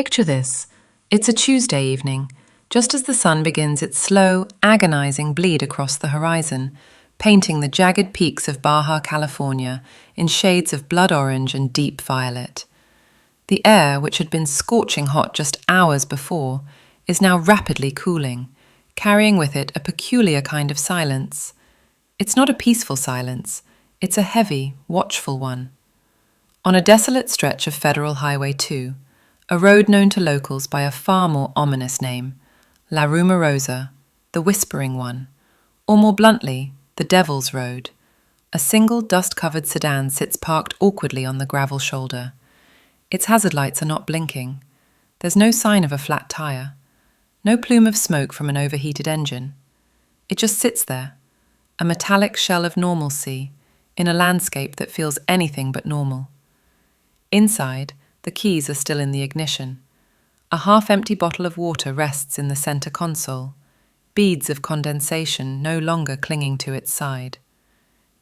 Picture this. It's a Tuesday evening, just as the sun begins its slow, agonizing bleed across the horizon, painting the jagged peaks of Baja California in shades of blood orange and deep violet. The air, which had been scorching hot just hours before, is now rapidly cooling, carrying with it a peculiar kind of silence. It's not a peaceful silence, it's a heavy, watchful one. On a desolate stretch of Federal Highway 2, a road known to locals by a far more ominous name, LaRumorosa, the Whispering One, or more bluntly, the Devil's Road, a single dust-covered sedan sits parked awkwardly on the gravel shoulder. Its hazard lights are not blinking. There's no sign of a flat tire, no plume of smoke from an overheated engine. It just sits there, a metallic shell of normalcy, in a landscape that feels anything but normal. Inside, the keys are still in the ignition. A half-empty bottle of water rests in the center console, beads of condensation no longer clinging to its side.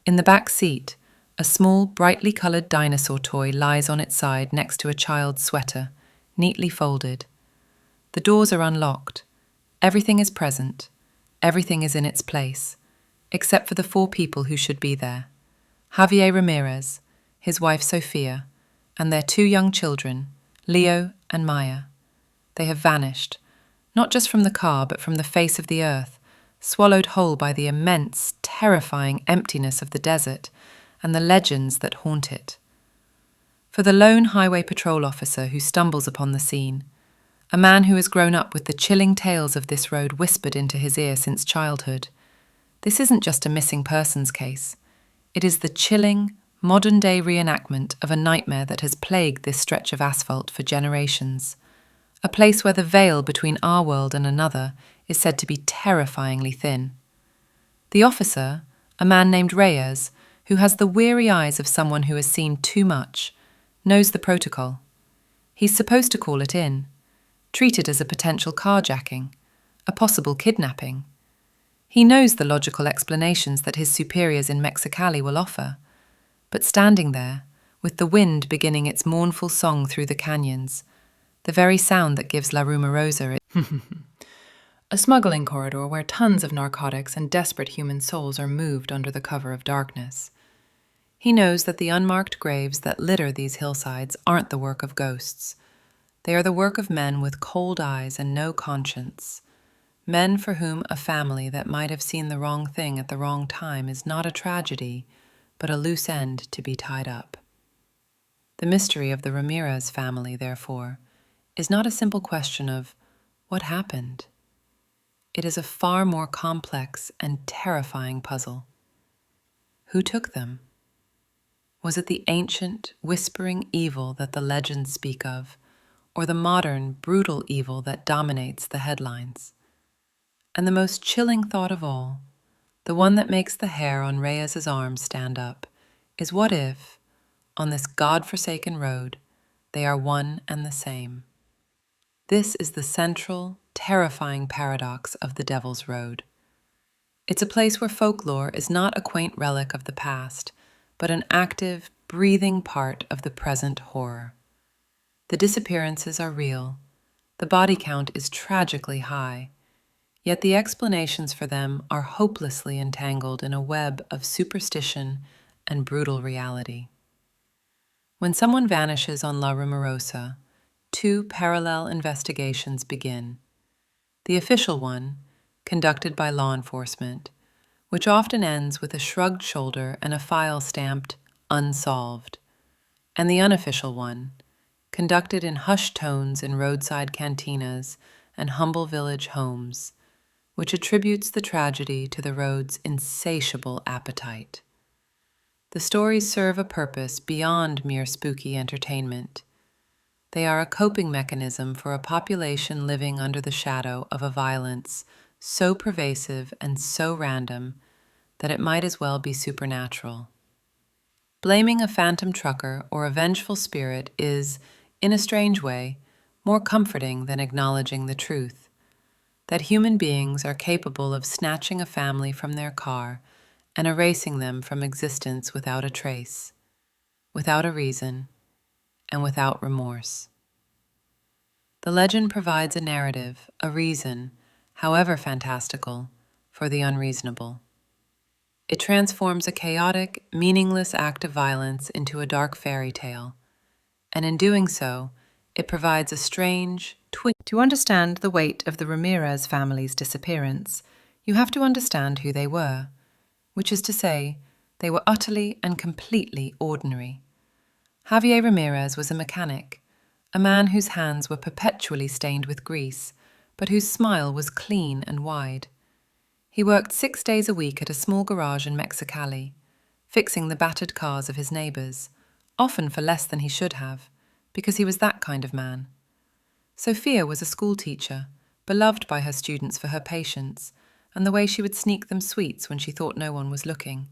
In the back seat, a small, brightly colored dinosaur toy lies on its side next to a child's sweater, neatly folded. The doors are unlocked. Everything is present. Everything is in its place, except for the four people who should be there. Javier Ramirez, his wife Sophia, and their two young children, Leo and Maya. They have vanished, not just from the car but from the face of the earth, swallowed whole by the immense, terrifying emptiness of the desert and the legends that haunt it. For the lone highway patrol officer who stumbles upon the scene, a man who has grown up with the chilling tales of this road whispered into his ear since childhood, this isn't just a missing persons case. It is the chilling, modern-day reenactment of a nightmare that has plagued this stretch of asphalt for generations, a place where the veil between our world and another is said to be terrifyingly thin. The officer, a man named Reyes, who has the weary eyes of someone who has seen too much, knows the protocol. He's supposed to call it in, treat it as a potential carjacking, a possible kidnapping. He knows the logical explanations that his superiors in Mexicali will offer, but standing there, with the wind beginning its mournful song through the canyons, the very sound that gives LaRumorosa a smuggling corridor where tons of narcotics and desperate human souls are moved under the cover of darkness. He knows that the unmarked graves that litter these hillsides aren't the work of ghosts. They are the work of men with cold eyes and no conscience. Men for whom a family that might have seen the wrong thing at the wrong time is not a tragedy, but a loose end to be tied up. The mystery of the Ramirez family, therefore, is not a simple question of what happened. It is a far more complex and terrifying puzzle. Who took them? Was it the ancient, whispering evil that the legends speak of, or the modern, brutal evil that dominates the headlines? And the most chilling thought of all, the one that makes the hair on Reyes's arm stand up, is what if, on this God-forsaken road, they are one and the same? This is the central, terrifying paradox of the Devil's Road. It's a place where folklore is not a quaint relic of the past, but an active, breathing part of the present horror. The disappearances are real. The body count is tragically high. Yet the explanations for them are hopelessly entangled in a web of superstition and brutal reality. When someone vanishes on LaRumorosa, two parallel investigations begin. The official one, conducted by law enforcement, which often ends with a shrugged shoulder and a file stamped "unsolved," and the unofficial one, conducted in hushed tones in roadside cantinas and humble village homes, which attributes the tragedy to the road's insatiable appetite. The stories serve a purpose beyond mere spooky entertainment. They are a coping mechanism for a population living under the shadow of a violence so pervasive and so random that it might as well be supernatural. Blaming a phantom trucker or a vengeful spirit is, in a strange way, more comforting than acknowledging the truth that human beings are capable of snatching a family from their car and erasing them from existence without a trace, without a reason, and without remorse. The legend provides a narrative, a reason, however fantastical, for the unreasonable. It transforms a chaotic, meaningless act of violence into a dark fairy tale, and in doing so, it provides a strange twist. To understand the weight of the Ramirez family's disappearance, you have to understand who they were, which is to say, they were utterly and completely ordinary. Javier Ramirez was a mechanic, a man whose hands were perpetually stained with grease, but whose smile was clean and wide. He worked 6 days a week at a small garage in Mexicali, fixing the battered cars of his neighbors, often for less than he should have, because he was that kind of man. Sophia was a schoolteacher, beloved by her students for her patience and the way she would sneak them sweets when she thought no one was looking.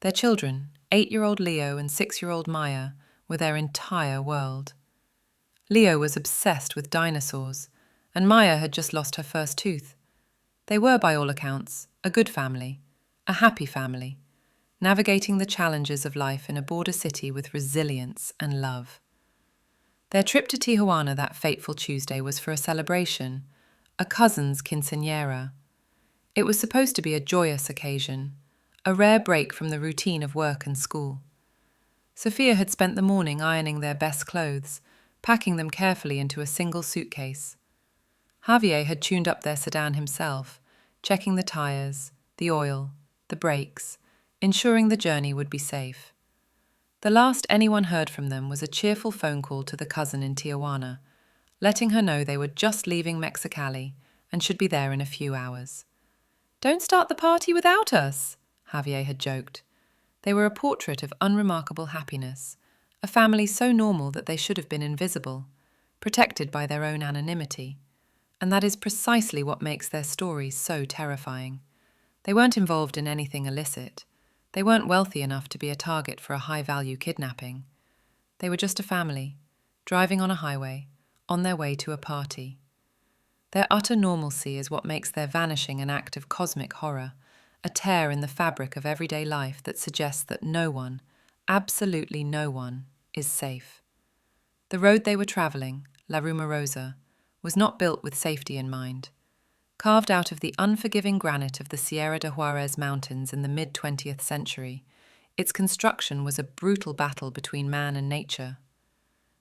Their children, 8-year-old Leo and 6-year-old Maya, were their entire world. Leo was obsessed with dinosaurs, and Maya had just lost her first tooth. They were, by all accounts, a good family, a happy family, navigating the challenges of life in a border city with resilience and love. Their trip to Tijuana that fateful Tuesday was for a celebration, a cousin's quinceañera. It was supposed to be a joyous occasion, a rare break from the routine of work and school. Sophia had spent the morning ironing their best clothes, packing them carefully into a single suitcase. Javier had tuned up their sedan himself, checking the tires, the oil, the brakes, ensuring the journey would be safe. The last anyone heard from them was a cheerful phone call to the cousin in Tijuana, letting her know they were just leaving Mexicali and should be there in a few hours. "Don't start the party without us," Javier had joked. They were a portrait of unremarkable happiness, a family so normal that they should have been invisible, protected by their own anonymity. And that is precisely what makes their stories so terrifying. They weren't involved in anything illicit. They weren't wealthy enough to be a target for a high-value kidnapping. They were just a family, driving on a highway, on their way to a party. Their utter normalcy is what makes their vanishing an act of cosmic horror, a tear in the fabric of everyday life that suggests that no one, absolutely no one, is safe. The road they were traveling, LaRumorosa, was not built with safety in mind. Carved out of the unforgiving granite of the Sierra de Juarez Mountains in the mid-20th century, its construction was a brutal battle between man and nature.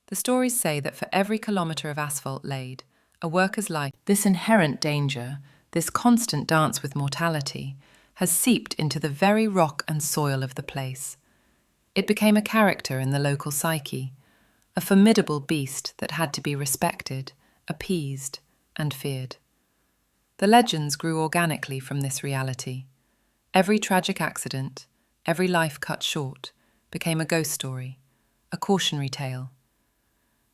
The stories say that for every kilometre of asphalt laid, a worker's life, this inherent danger, this constant dance with mortality, has seeped into the very rock and soil of the place. It became a character in the local psyche, a formidable beast that had to be respected, appeased, and feared. The legends grew organically from this reality. Every tragic accident, every life cut short, became a ghost story, a cautionary tale.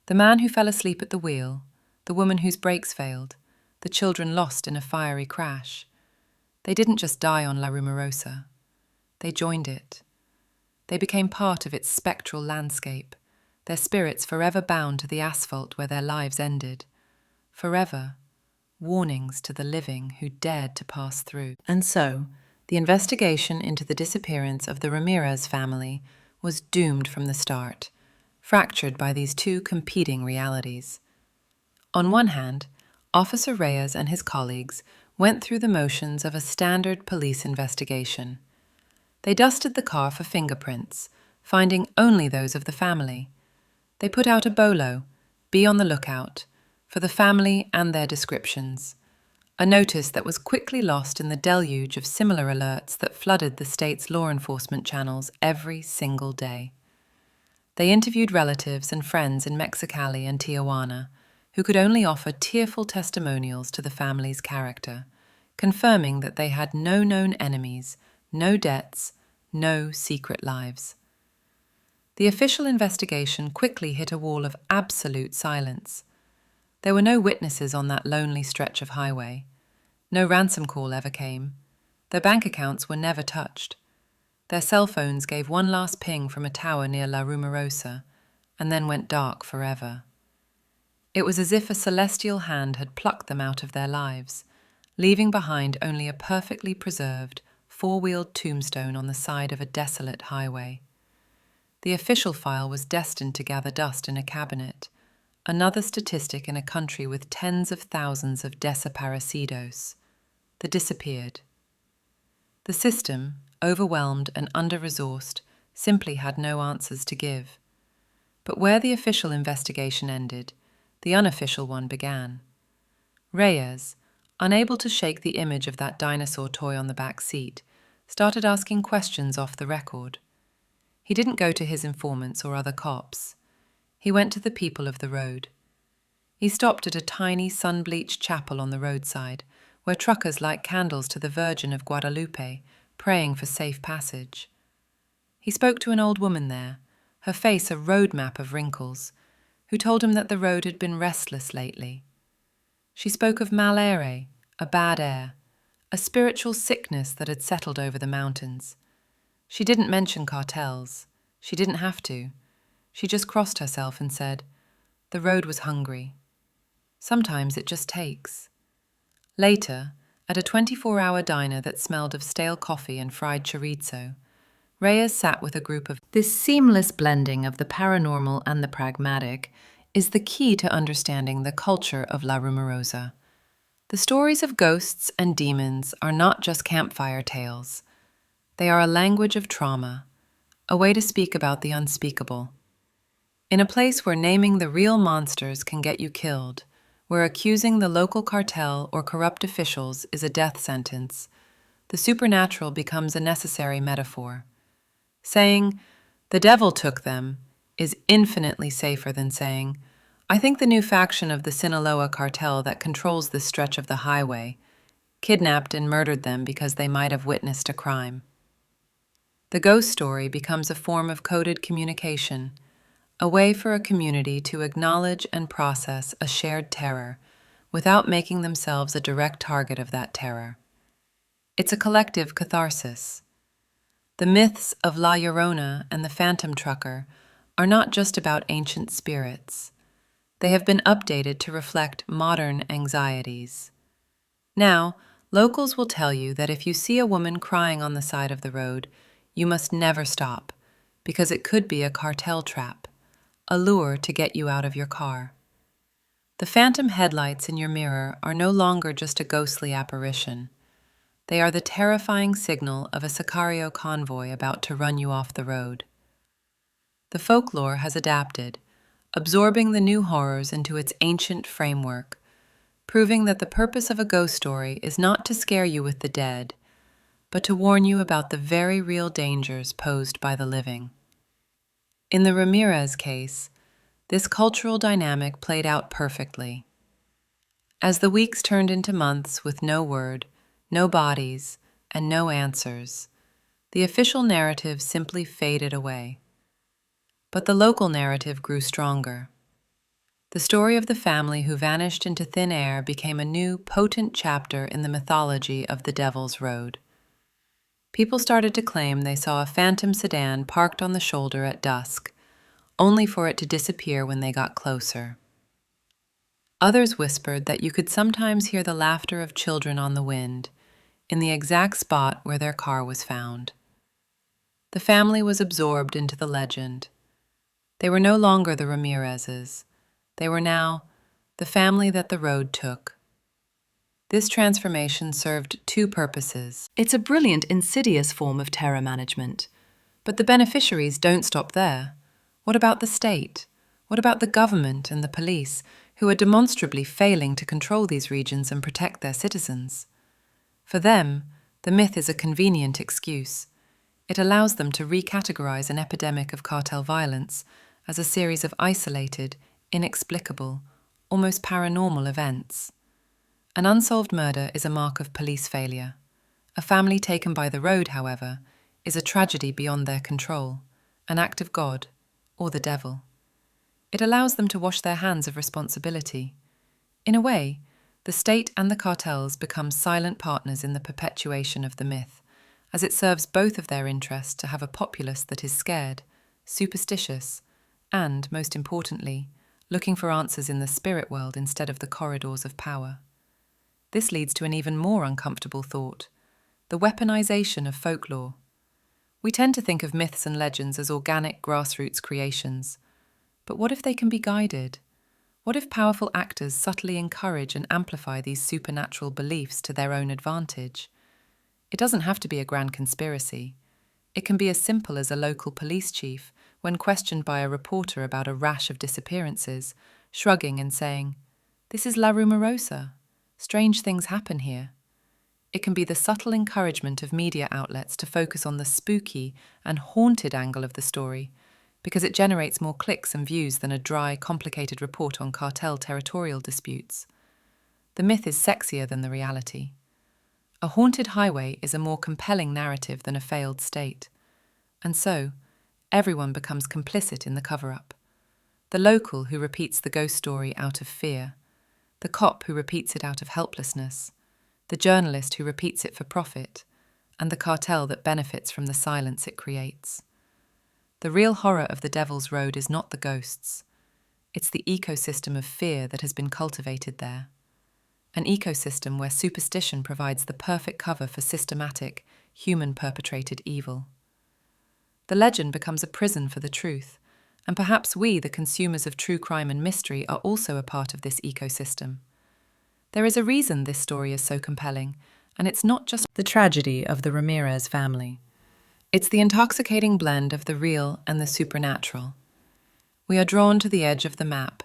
The man who fell asleep at the wheel, the woman whose brakes failed, the children lost in a fiery crash. They didn't just die on LaRumorosa. They joined it. They became part of its spectral landscape, their spirits forever bound to the asphalt where their lives ended. Forever, warnings to the living who dared to pass through. And so, the investigation into the disappearance of the Ramirez family was doomed from the start, fractured by these two competing realities. On one hand, Officer Reyes and his colleagues went through the motions of a standard police investigation. They dusted the car for fingerprints, finding only those of the family. They put out a bolo, "Be on the lookout," for the family and their descriptions, a notice that was quickly lost in the deluge of similar alerts that flooded the state's law enforcement channels every single day. They interviewed relatives and friends in Mexicali and Tijuana, who could only offer tearful testimonials to the family's character, confirming that they had no known enemies, no debts, no secret lives. The official investigation quickly hit a wall of absolute silence. There were no witnesses on that lonely stretch of highway. No ransom call ever came. Their bank accounts were never touched. Their cell phones gave one last ping from a tower near LaRumorosa, and then went dark forever. It was as if a celestial hand had plucked them out of their lives, leaving behind only a perfectly preserved, four-wheeled tombstone on the side of a desolate highway. The official file was destined to gather dust in a cabinet, another statistic in a country with tens of thousands of desaparecidos, the disappeared. The system, overwhelmed and under-resourced, simply had no answers to give. But where the official investigation ended, the unofficial one began. Reyes, unable to shake the image of that dinosaur toy on the back seat, started asking questions off the record. He didn't go to his informants or other cops. He went to the people of the road. He stopped at a tiny sun-bleached chapel on the roadside, where truckers light candles to the Virgin of Guadalupe, praying for safe passage. He spoke to an old woman there, her face a road map of wrinkles, who told him that the road had been restless lately. She spoke of mal aire, a bad air, a spiritual sickness that had settled over the mountains. She didn't mention cartels. She didn't have to. She just crossed herself and said, "The road was hungry. Sometimes it just takes." Later, at a 24-hour diner that smelled of stale coffee and fried chorizo, Reyes sat with a group of... This seamless blending of the paranormal and the pragmatic is the key to understanding the culture of LaRumorosa. The stories of ghosts and demons are not just campfire tales. They are a language of trauma, a way to speak about the unspeakable. In a place where naming the real monsters can get you killed, where accusing the local cartel or corrupt officials is a death sentence, the supernatural becomes a necessary metaphor. Saying, "The devil took them," is infinitely safer than saying, "I think the new faction of the Sinaloa cartel that controls this stretch of the highway kidnapped and murdered them because they might have witnessed a crime." The ghost story becomes a form of coded communication, a way for a community to acknowledge and process a shared terror without making themselves a direct target of that terror. It's a collective catharsis. The myths of La Llorona and the Phantom Trucker are not just about ancient spirits. They have been updated to reflect modern anxieties. Now, locals will tell you that if you see a woman crying on the side of the road, you must never stop, because it could be a cartel trap, a lure to get you out of your car. The phantom headlights in your mirror are no longer just a ghostly apparition. They are the terrifying signal of a Sicario convoy about to run you off the road. The folklore has adapted, absorbing the new horrors into its ancient framework, proving that the purpose of a ghost story is not to scare you with the dead, but to warn you about the very real dangers posed by the living. In the Ramirez case, this cultural dynamic played out perfectly. As the weeks turned into months with no word, no bodies, and no answers, the official narrative simply faded away. But the local narrative grew stronger. The story of the family who vanished into thin air became a new, potent chapter in the mythology of the Devil's Road. People started to claim they saw a phantom sedan parked on the shoulder at dusk, only for it to disappear when they got closer. Others whispered that you could sometimes hear the laughter of children on the wind, in the exact spot where their car was found. The family was absorbed into the legend. They were no longer the Ramirezes. They were now the family that the road took. This transformation served two purposes. It's a brilliant, insidious form of terror management. But the beneficiaries don't stop there. What about the state? What about the government and the police, who are demonstrably failing to control these regions and protect their citizens? For them, the myth is a convenient excuse. It allows them to recategorize an epidemic of cartel violence as a series of isolated, inexplicable, almost paranormal events. An unsolved murder is a mark of police failure. A family taken by the road, however, is a tragedy beyond their control, an act of God or the devil. It allows them to wash their hands of responsibility. In a way, the state and the cartels become silent partners in the perpetuation of the myth, as it serves both of their interests to have a populace that is scared, superstitious, and, most importantly, looking for answers in the spirit world instead of the corridors of power. This leads to an even more uncomfortable thought: the weaponization of folklore. We tend to think of myths and legends as organic grassroots creations. But what if they can be guided? What if powerful actors subtly encourage and amplify these supernatural beliefs to their own advantage? It doesn't have to be a grand conspiracy. It can be as simple as a local police chief, when questioned by a reporter about a rash of disappearances, shrugging and saying, "This is LaRumorosa. Strange things happen here." It can be the subtle encouragement of media outlets to focus on the spooky and haunted angle of the story, because it generates more clicks and views than a dry, complicated report on cartel territorial disputes. The myth is sexier than the reality. A haunted highway is a more compelling narrative than a failed state. And so, everyone becomes complicit in the cover-up. The local who repeats the ghost story out of fear, the cop who repeats it out of helplessness, the journalist who repeats it for profit, and the cartel that benefits from the silence it creates. The real horror of the Devil's Road is not the ghosts. It's the ecosystem of fear that has been cultivated there. An ecosystem where superstition provides the perfect cover for systematic, human-perpetrated evil. The legend becomes a prison for the truth, and perhaps we, the consumers of true crime and mystery, are also a part of this ecosystem. There is a reason this story is so compelling, and it's not just the tragedy of the Ramirez family. It's the intoxicating blend of the real and the supernatural. We are drawn to the edge of the map,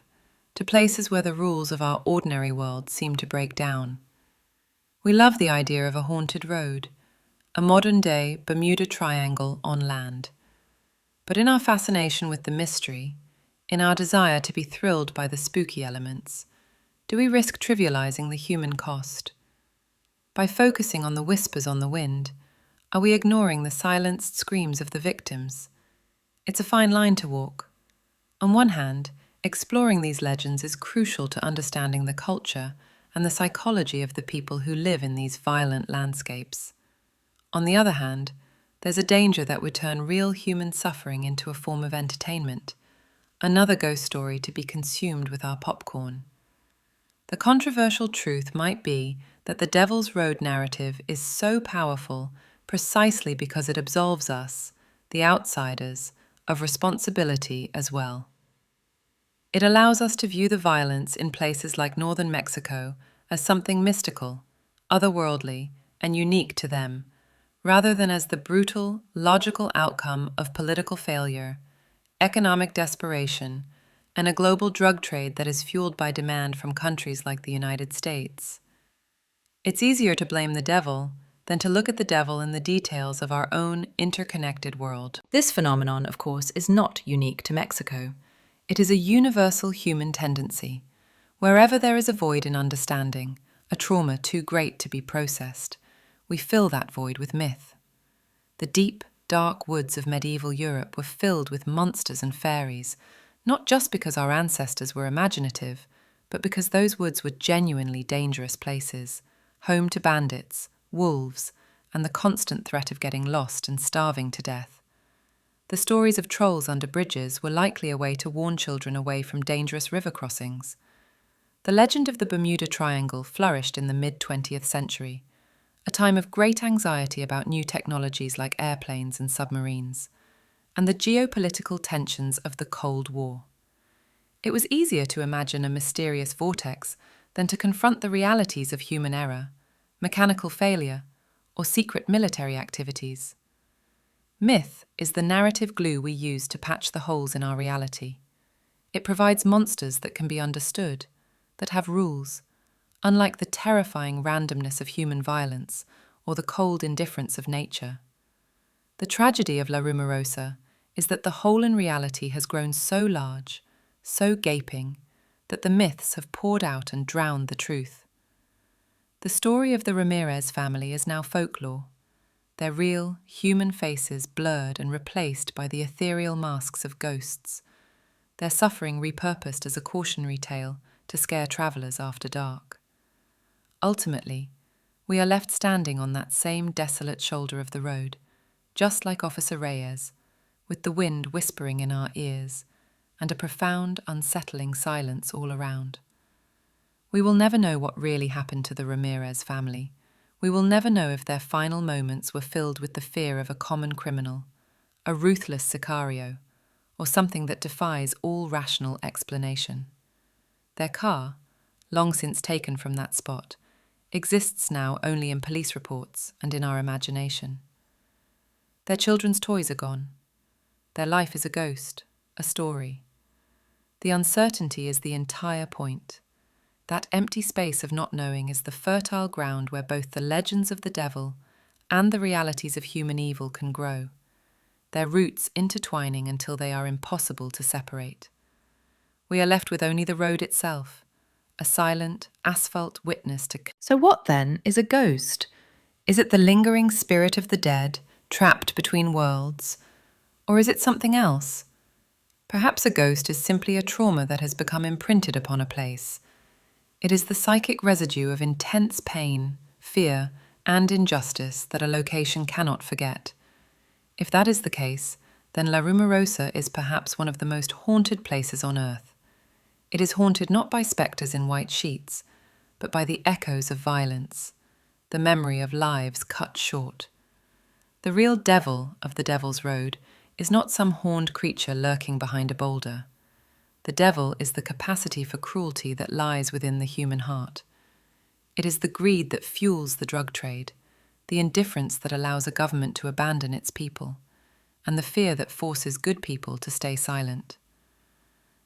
to places where the rules of our ordinary world seem to break down. We love the idea of a haunted road, a modern-day Bermuda Triangle on land. But in our fascination with the mystery, in our desire to be thrilled by the spooky elements, do we risk trivializing the human cost? By focusing on the whispers on the wind, are we ignoring the silenced screams of the victims? It's a fine line to walk. On one hand, exploring these legends is crucial to understanding the culture and the psychology of the people who live in these violent landscapes. On the other hand, there's a danger that we turn real human suffering into a form of entertainment, another ghost story to be consumed with our popcorn. The controversial truth might be that the Devil's Road narrative is so powerful precisely because it absolves us, the outsiders, of responsibility as well. It allows us to view the violence in places like northern Mexico as something mystical, otherworldly, and unique to them, rather than as the brutal, logical outcome of political failure, economic desperation, and a global drug trade that is fueled by demand from countries like the United States. It's easier to blame the devil than to look at the devil in the details of our own interconnected world. This phenomenon, of course, is not unique to Mexico. It is a universal human tendency. Wherever there is a void in understanding, a trauma too great to be processed, we fill that void with myth. The deep, dark woods of medieval Europe were filled with monsters and fairies, not just because our ancestors were imaginative, but because those woods were genuinely dangerous places, home to bandits, wolves, and the constant threat of getting lost and starving to death. The stories of trolls under bridges were likely a way to warn children away from dangerous river crossings. The legend of the Bermuda Triangle flourished in the mid-20th century, a time of great anxiety about new technologies like airplanes and submarines, and the geopolitical tensions of the Cold War. It was easier to imagine a mysterious vortex than to confront the realities of human error, mechanical failure, or secret military activities. Myth is the narrative glue we use to patch the holes in our reality. It provides monsters that can be understood, that have rules, unlike the terrifying randomness of human violence or the cold indifference of nature. The tragedy of LaRumorosa is that the hole in reality has grown so large, so gaping, that the myths have poured out and drowned the truth. The story of the Ramirez family is now folklore, their real, human faces blurred and replaced by the ethereal masks of ghosts, their suffering repurposed as a cautionary tale to scare travellers after dark. Ultimately, we are left standing on that same desolate shoulder of the road, just like Officer Reyes, with the wind whispering in our ears and a profound, unsettling silence all around. We will never know what really happened to the Ramirez family. We will never know if their final moments were filled with the fear of a common criminal, a ruthless sicario, or something that defies all rational explanation. Their car, long since taken from that spot, exists now only in police reports and in our imagination. Their children's toys are gone. Their life is a ghost, a story. The uncertainty is the entire point. That empty space of not knowing is the fertile ground where both the legends of the devil and the realities of human evil can grow, their roots intertwining until they are impossible to separate. We are left with only the road itself, a silent, asphalt witness to... So what then is a ghost? Is it the lingering spirit of the dead, trapped between worlds? Or is it something else? Perhaps a ghost is simply a trauma that has become imprinted upon a place. It is the psychic residue of intense pain, fear, and injustice that a location cannot forget. If that is the case, then LaRumorosa is perhaps one of the most haunted places on Earth. It is haunted not by spectres in white sheets, but by the echoes of violence, the memory of lives cut short. The real devil of the Devil's Road is not some horned creature lurking behind a boulder. The devil is the capacity for cruelty that lies within the human heart. It is the greed that fuels the drug trade, the indifference that allows a government to abandon its people, and the fear that forces good people to stay silent.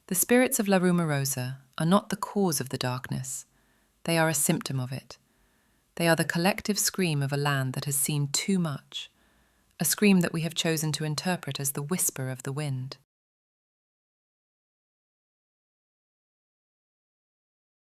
The spirits of LaRumorosa are not the cause of the darkness. They are a symptom of it. They are the collective scream of a land that has seen too much, a scream that we have chosen to interpret as the whisper of the wind.